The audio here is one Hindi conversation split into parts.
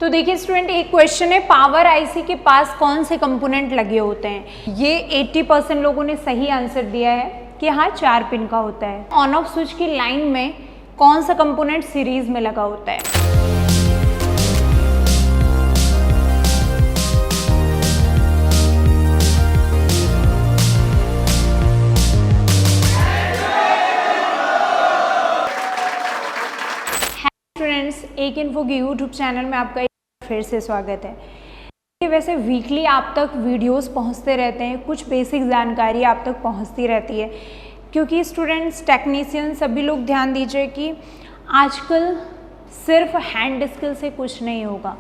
तो देखिए स्टूडेंट, एक क्वेश्चन है, पावर आईसी के पास कौन से कंपोनेंट लगे होते हैं। ये 80% लोगों ने सही आंसर दिया है कि हाँ 4 पिन का होता है। ऑन ऑफ स्विच की लाइन में कौन सा कंपोनेंट सीरीज में लगा होता है। स्टूडेंट्स, एक इन्फो के यूट्यूब चैनल में आपका फिर से स्वागत है। वैसे वीकली आप तक वीडियोस पहुंचते रहते हैं, कुछ बेसिक जानकारी आप तक पहुंचती रहती है, क्योंकि स्टूडेंट्स, टेक्नीशियन, सभी लोग ध्यान दीजिए कि आजकल सिर्फ हैंड स्किल से कुछ नहीं होगा।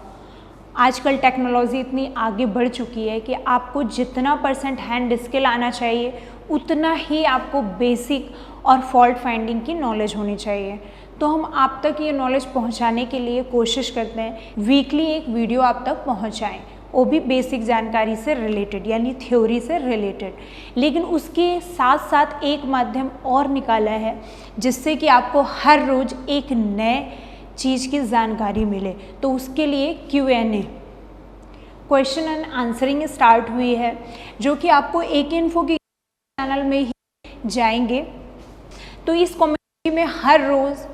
आजकल टेक्नोलॉजी इतनी आगे बढ़ चुकी है कि आपको जितना % हैंड स्किल आना चाहिए उतना ही आपको बेसिक और फॉल्ट फाइंडिंग की नॉलेज होनी चाहिए। तो हम आप तक ये नॉलेज पहुंचाने के लिए कोशिश करते हैं वीकली एक वीडियो आप तक पहुंचाएं, वो भी बेसिक जानकारी से रिलेटेड, यानी थ्योरी से रिलेटेड। लेकिन उसके साथ साथ एक माध्यम और निकाला है जिससे कि आपको हर रोज़ एक नए चीज़ की जानकारी मिले। तो उसके लिए Q&A, question and answering start हुई है, जो कि आपको एक इन्फो के चैनल में ही जाएंगे। तो इस कम्युनिटी में हर रोज़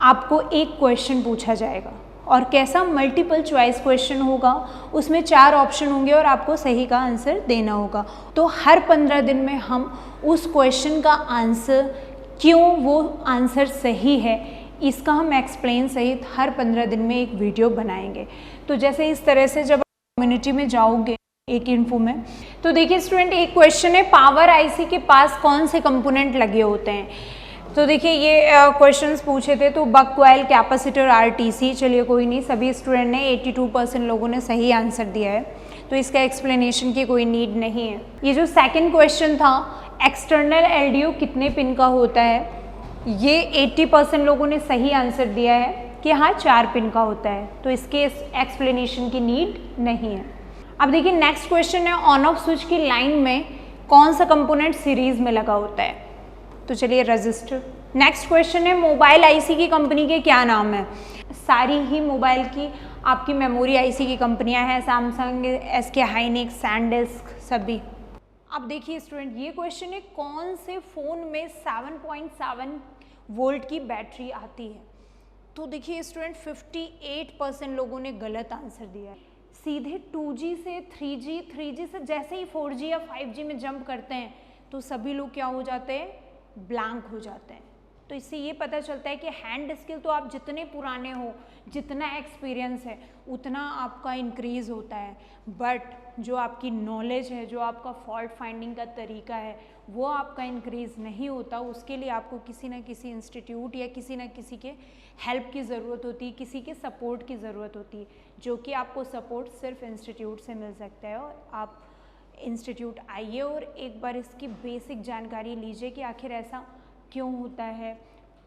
आपको एक क्वेश्चन पूछा जाएगा, और कैसा मल्टीपल चॉइस क्वेश्चन होगा, उसमें 4 ऑप्शन होंगे और आपको सही का आंसर देना होगा। तो हर 15 दिन में हम उस क्वेश्चन का आंसर, क्यों वो आंसर सही है, इसका हम एक्सप्लेन सहित हर 15 दिन में एक वीडियो बनाएंगे। तो जैसे इस तरह से जब कम्युनिटी में जाओगे एक इन्फो में, तो देखिए स्टूडेंट, एक क्वेश्चन है, पावर आईसी के पास कौन से कंपोनेंट लगे होते हैं। तो देखिए ये क्वेश्चंस पूछे थे, तो बक कॉइल, कैपेसिटर, आरटीसी। चलिए कोई नहीं, सभी स्टूडेंट ने 82% लोगों ने सही आंसर दिया है, तो इसका एक्सप्लेनेशन की कोई नीड नहीं है। ये जो सेकंड क्वेश्चन था, एक्सटर्नल एलडीओ कितने पिन का होता है, ये 80% लोगों ने सही आंसर दिया है कि हाँ 4 पिन का होता है, तो इसके एक्सप्लेनेशन की नीड नहीं है। अब देखिए नेक्स्ट क्वेश्चन है, ऑन ऑफ स्विच की लाइन में कौन सा कंपोनेंट सीरीज में लगा होता है। तो चलिए रजिस्टर। नेक्स्ट क्वेश्चन है, मोबाइल आईसी की कंपनी के क्या नाम है। सारी ही मोबाइल की आपकी मेमोरी आईसी की कंपनियां हैं, सैमसंग, एसके हाइनिक्स, सैनडिस्क, सभी। अब देखिए स्टूडेंट, ये क्वेश्चन है, कौन से फ़ोन में 7.7 वोल्ट की बैटरी आती है। तो देखिए स्टूडेंट, 58% लोगों ने गलत आंसर दिया है। सीधे 2G से 3G, 3G से जैसे ही 4G या 5G में जंप करते हैं तो सभी लोग क्या हो जाते हैं, ब्लैंक हो जाते हैं। तो इससे ये पता चलता है कि हैंड स्किल तो आप जितने पुराने हो, जितना एक्सपीरियंस है, उतना आपका इंक्रीज़ होता है, बट जो आपकी नॉलेज है, जो आपका फॉल्ट फाइंडिंग का तरीका है, वो आपका इंक्रीज़ नहीं होता। उसके लिए आपको किसी न किसी इंस्टीट्यूट या किसी न किसी के हेल्प की ज़रूरत होती है, किसी के सपोर्ट की ज़रूरत होती है, जो कि आपको सपोर्ट सिर्फ इंस्टीट्यूट से मिल सकता है। और आप इंस्टीट्यूट आइए और एक बार इसकी बेसिक जानकारी लीजिए कि आखिर ऐसा क्यों होता है,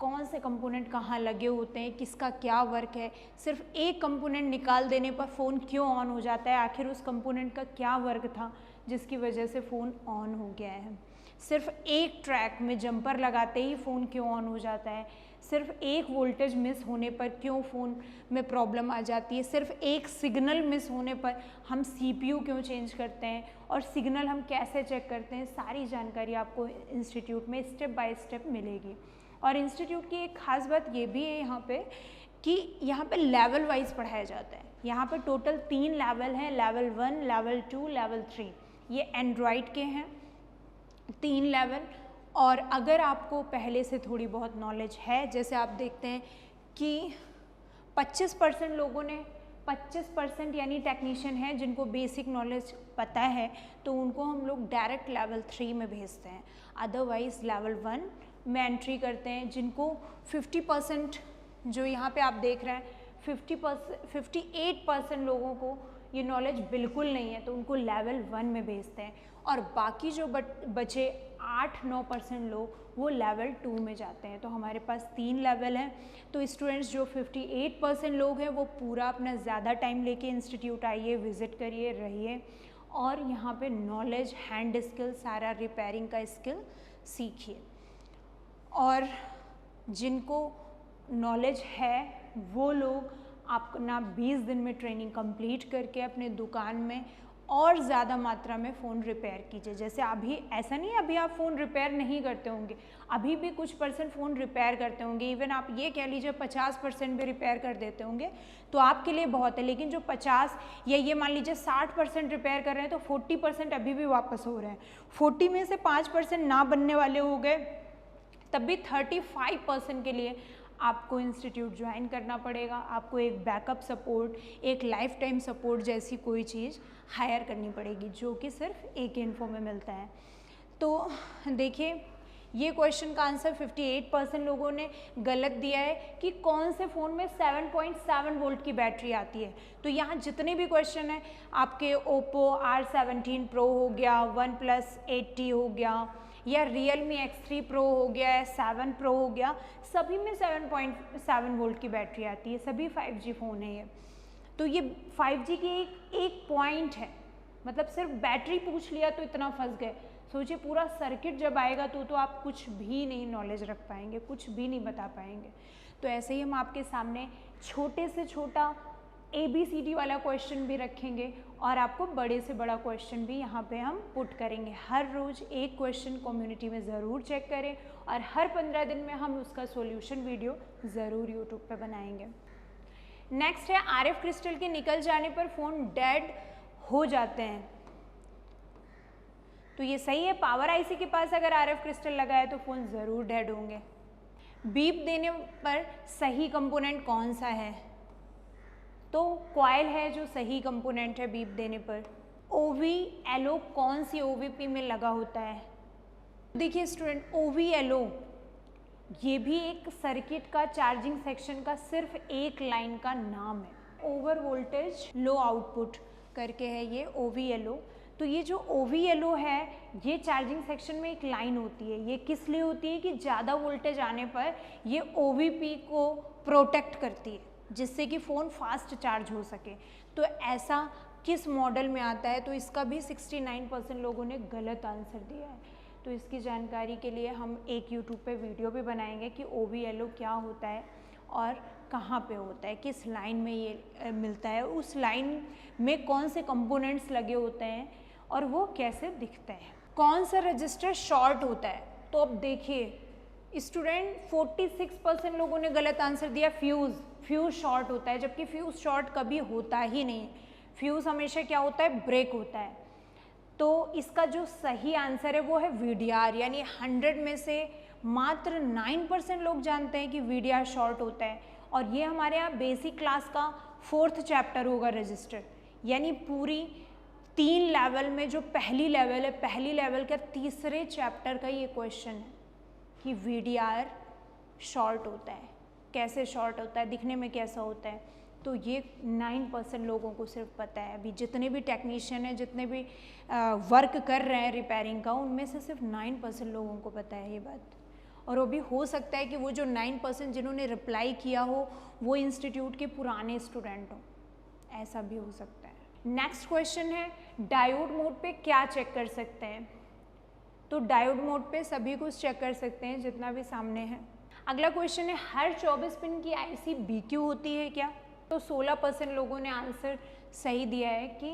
कौन से कंपोनेंट कहाँ लगे होते हैं, किसका क्या वर्क है। सिर्फ एक कंपोनेंट निकाल देने पर फ़ोन क्यों ऑन हो जाता है, आखिर उस कंपोनेंट का क्या वर्क था जिसकी वजह से फ़ोन ऑन हो गया है। सिर्फ एक ट्रैक में जंपर लगाते ही फ़ोन क्यों ऑन हो जाता है, सिर्फ एक वोल्टेज मिस होने पर क्यों फ़ोन में प्रॉब्लम आ जाती है, सिर्फ एक सिग्नल मिस होने पर हम CPU क्यों चेंज करते हैं, और सिग्नल हम कैसे चेक करते हैं, सारी जानकारी आपको इंस्टीट्यूट में स्टेप बाय स्टेप मिलेगी। और इंस्टीट्यूट की एक ख़ास बात ये भी है यहाँ पे कि यहाँ पे लेवल वाइज पढ़ाया जाता है। यहाँ पे टोटल 3 लेवल हैं, लेवल 1, लेवल 2, लेवल 3। ये एंड्रॉयड के हैं 3 लेवल। और अगर आपको पहले से थोड़ी बहुत नॉलेज है, जैसे आप देखते हैं कि 25% लोगों ने 25% यानी टेक्नीशियन हैं जिनको बेसिक नॉलेज पता है, तो उनको हम लोग डायरेक्ट लेवल 3 में भेजते हैं। अदरवाइज़ लेवल 1 में एंट्री करते हैं। जिनको 50%, जो यहाँ पे आप देख रहे हैं 58% लोगों को ये नॉलेज बिल्कुल नहीं है, तो उनको लेवल 1 में भेजते हैं। और बाकी जो बचे 8-9% लोग वो लेवल 2 में जाते हैं। तो हमारे पास 3 लेवल हैं। तो स्टूडेंट्स जो 58% लोग हैं वो पूरा अपना ज़्यादा टाइम लेके इंस्टीट्यूट आइए, विज़िट करिए, रहिए, और यहाँ पे नॉलेज, हैंड स्किल, सारा रिपेयरिंग का स्किल सीखिए। और जिनको नॉलेज है वो लोग आप ना 20 दिन में ट्रेनिंग कंप्लीट करके अपने दुकान में और ज़्यादा मात्रा में फ़ोन रिपेयर कीजिए। जैसे अभी ऐसा नहीं है अभी आप फ़ोन रिपेयर नहीं करते होंगे, अभी भी कुछ परसेंट फ़ोन रिपेयर करते होंगे, इवन आप ये कह लीजिए 50% भी रिपेयर कर देते होंगे तो आपके लिए बहुत है। लेकिन जो 50 या ये मान लीजिए 60% रिपेयर कर रहे हैं तो 40% अभी भी वापस हो रहे हैं। 40 में से 5% ना बनने वाले हो गए, तब भी 35% के लिए आपको इंस्टीट्यूट ज्वाइन करना पड़ेगा। आपको एक बैकअप सपोर्ट, एक लाइफ टाइम सपोर्ट जैसी कोई चीज़ हायर करनी पड़ेगी, जो कि सिर्फ AK इन्फो में मिलता है। तो देखिए ये क्वेश्चन का आंसर 58% लोगों ने गलत दिया है कि कौन से फ़ोन में 7.7 वोल्ट की बैटरी आती है। तो यहाँ जितने भी क्वेश्चन हैं आपके Oppo R17 Pro हो गया, OnePlus 8T हो गया या Realme X3 Pro हो गया, 7 Pro हो गया, सभी में 7.7 वोल्ट की बैटरी आती है। सभी 5G फ़ोन है ये। तो ये 5G की एक पॉइंट है, मतलब सिर्फ बैटरी पूछ लिया तो इतना फंस गए। सोचिए पूरा सर्किट जब आएगा तो आप कुछ भी नहीं नॉलेज रख पाएंगे, कुछ भी नहीं बता पाएंगे। तो ऐसे ही हम आपके सामने छोटे से छोटा ABCD वाला क्वेश्चन भी रखेंगे और आपको बड़े से बड़ा क्वेश्चन भी यहाँ पे हम पुट करेंगे। हर रोज़ एक क्वेश्चन कम्युनिटी में ज़रूर चेक करें और हर 15 दिन में हम उसका सॉल्यूशन वीडियो ज़रूर यूट्यूब पे बनाएंगे। नेक्स्ट है RF क्रिस्टल के निकल जाने पर फ़ोन डेड हो जाते हैं। तो ये सही है, पावर IC के पास अगर RF क्रिस्टल लगा है तो फ़ोन ज़रूर डेड होंगे। बीप देने पर सही कंपोनेंट कौन सा है? तो कॉइल है जो सही कंपोनेंट है बीप देने पर। OVLO कौन सी OVP में लगा होता है? देखिए स्टूडेंट, OVLO ये भी एक सर्किट का चार्जिंग सेक्शन का सिर्फ एक लाइन का नाम है। ओवर वोल्टेज लो आउटपुट करके है ये OVLO। तो ये जो OVLO है ये चार्जिंग सेक्शन में एक लाइन होती है। ये किस लिए होती है कि ज़्यादा वोल्टेज आने पर ये OVP को प्रोटेक्ट करती है, जिससे कि फ़ोन फास्ट चार्ज हो सके। तो ऐसा किस मॉडल में आता है? तो इसका भी 69% लोगों ने गलत आंसर दिया है। तो इसकी जानकारी के लिए हम एक यूट्यूब पे वीडियो भी बनाएंगे कि OVLO क्या होता है और कहाँ पे होता है, किस लाइन में ये मिलता है, उस लाइन में कौन से कंपोनेंट्स लगे होते हैं और वो कैसे दिखते हैं। कौन सा रजिस्टर शॉर्ट होता है? तो अब देखिए स्टूडेंट, 46% लोगों ने गलत आंसर दिया फ्यूज़ शॉर्ट होता है, जबकि फ्यूज़ शॉर्ट कभी होता ही नहीं है। फ्यूज़ हमेशा क्या होता है? ब्रेक होता है। तो इसका जो सही आंसर है वो है VDR, यानी 100 में से मात्र 9% लोग जानते हैं कि VDR शॉर्ट होता है। और ये हमारे यहाँ बेसिक क्लास का 4th चैप्टर होगा रजिस्टर, यानी पूरी 3 लेवल में जो पहली लेवल है, पहली लेवल का तीसरे चैप्टर का ये क्वेश्चन है कि VDR शॉर्ट होता है, कैसे शॉर्ट होता है, दिखने में कैसा होता है। तो ये 9% लोगों को सिर्फ पता है। अभी जितने भी टेक्नीशियन हैं, जितने भी वर्क कर रहे हैं रिपेयरिंग का, उनमें से सिर्फ 9% लोगों को पता है ये बात। और वो भी हो सकता है कि वो जो 9% जिन्होंने रिप्लाई किया हो वो इंस्टीट्यूट के पुराने स्टूडेंट हों, ऐसा भी हो सकता है। नेक्स्ट क्वेश्चन है डायोड मोड पे क्या चेक कर सकते हैं? तो डायोड मोड पे सभी कुछ चेक कर सकते हैं जितना भी सामने है। अगला क्वेश्चन है हर 24 पिन की IC BQ होती है क्या? तो 16% लोगों ने आंसर सही दिया है कि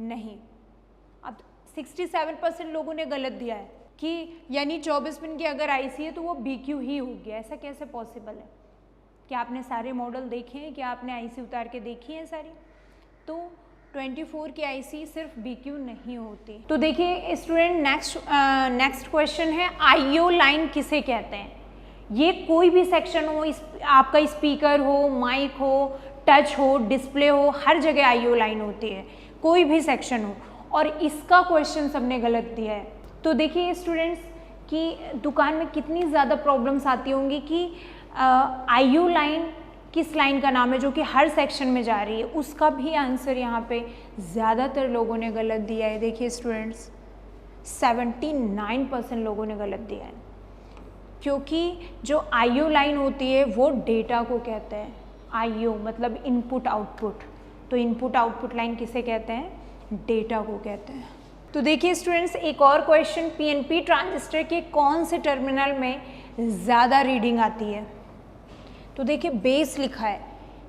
नहीं। अब 67% लोगों ने गलत दिया है कि यानी 24 पिन की अगर IC है तो वो BQ ही होगी। ऐसा कैसे पॉसिबल है? क्या आपने सारे मॉडल देखे हैं? क्या आपने IC उतार के देखी है सारी? तो 24 की IC सिर्फ BQ नहीं होती। तो देखिए स्टूडेंट, नेक्स्ट क्वेश्चन है IO लाइन किसे कहते हैं? ये कोई भी सेक्शन हो, आपका स्पीकर हो, माइक हो, टच हो, डिस्प्ले हो, हर जगह IO लाइन होती है, कोई भी सेक्शन हो। और इसका क्वेश्चन सबने गलत दिया है। तो देखिए स्टूडेंट्स कि दुकान में कितनी ज़्यादा प्रॉब्लम्स आती होंगी कि IO लाइन किस लाइन का नाम है जो कि हर सेक्शन में जा रही है, उसका भी आंसर यहाँ पे ज़्यादातर लोगों ने गलत दिया है। देखिए स्टूडेंट्स, 79% लोगों ने गलत दिया है, क्योंकि जो IO लाइन होती है वो डेटा को कहते हैं। IO मतलब इनपुट आउटपुट, तो इनपुट आउटपुट लाइन किसे कहते हैं? डेटा को कहते हैं। तो देखिए स्टूडेंट्स, एक और क्वेश्चन, PNP ट्रांजिस्टर के कौन से टर्मिनल में ज़्यादा रीडिंग आती है? तो देखिए बेस लिखा है,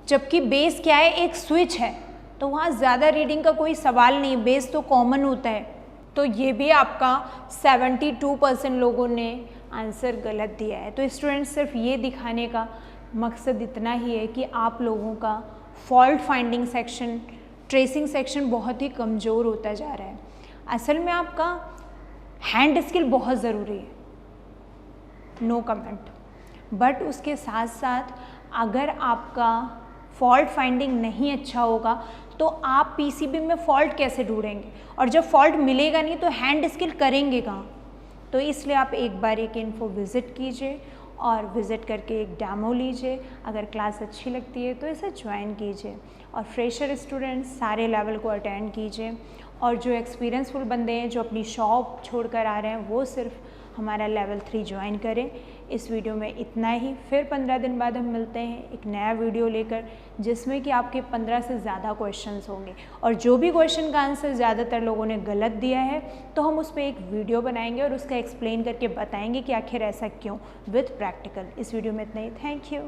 जबकि बेस क्या है, एक स्विच है, तो वहाँ ज़्यादा रीडिंग का कोई सवाल नहीं, बेस तो कॉमन होता है। तो ये भी आपका 72% लोगों ने आंसर गलत दिया है। तो स्टूडेंट्स, सिर्फ ये दिखाने का मकसद इतना ही है कि आप लोगों का fault finding section, tracing section बहुत ही कमज़ोर होता जा रहा है। असल में आपका हैंड स्किल बहुत ज़रूरी है, नो कमेंट, बट उसके साथ साथ अगर आपका फॉल्ट फाइंडिंग नहीं अच्छा होगा तो आप पीसीबी में फॉल्ट कैसे ढूंढेंगे, और जब फॉल्ट मिलेगा नहीं तो हैंड स्किल करेंगे कहाँ। तो इसलिए आप एक बार एक इन्फो विज़िट कीजिए और विज़िट करके एक डेमो लीजिए। अगर क्लास अच्छी लगती है तो इसे ज्वाइन कीजिए, और फ्रेशर स्टूडेंट्स सारे लेवल को अटेंड कीजिए, और जो एक्सपीरियंसफुल बंदे हैं जो अपनी शॉप छोड़कर आ रहे हैं वो सिर्फ हमारा लेवल 3 ज्वाइन करें। इस वीडियो में इतना ही, फिर 15 दिन बाद हम मिलते हैं एक नया वीडियो लेकर, जिसमें कि आपके 15 से ज़्यादा क्वेश्चंस होंगे, और जो भी क्वेश्चन का आंसर ज़्यादातर लोगों ने गलत दिया है तो हम उस पर एक वीडियो बनाएंगे और उसका एक्सप्लेन करके बताएंगे कि आखिर ऐसा क्यों, विथ प्रैक्टिकल। इस वीडियो में इतना ही, थैंक यू।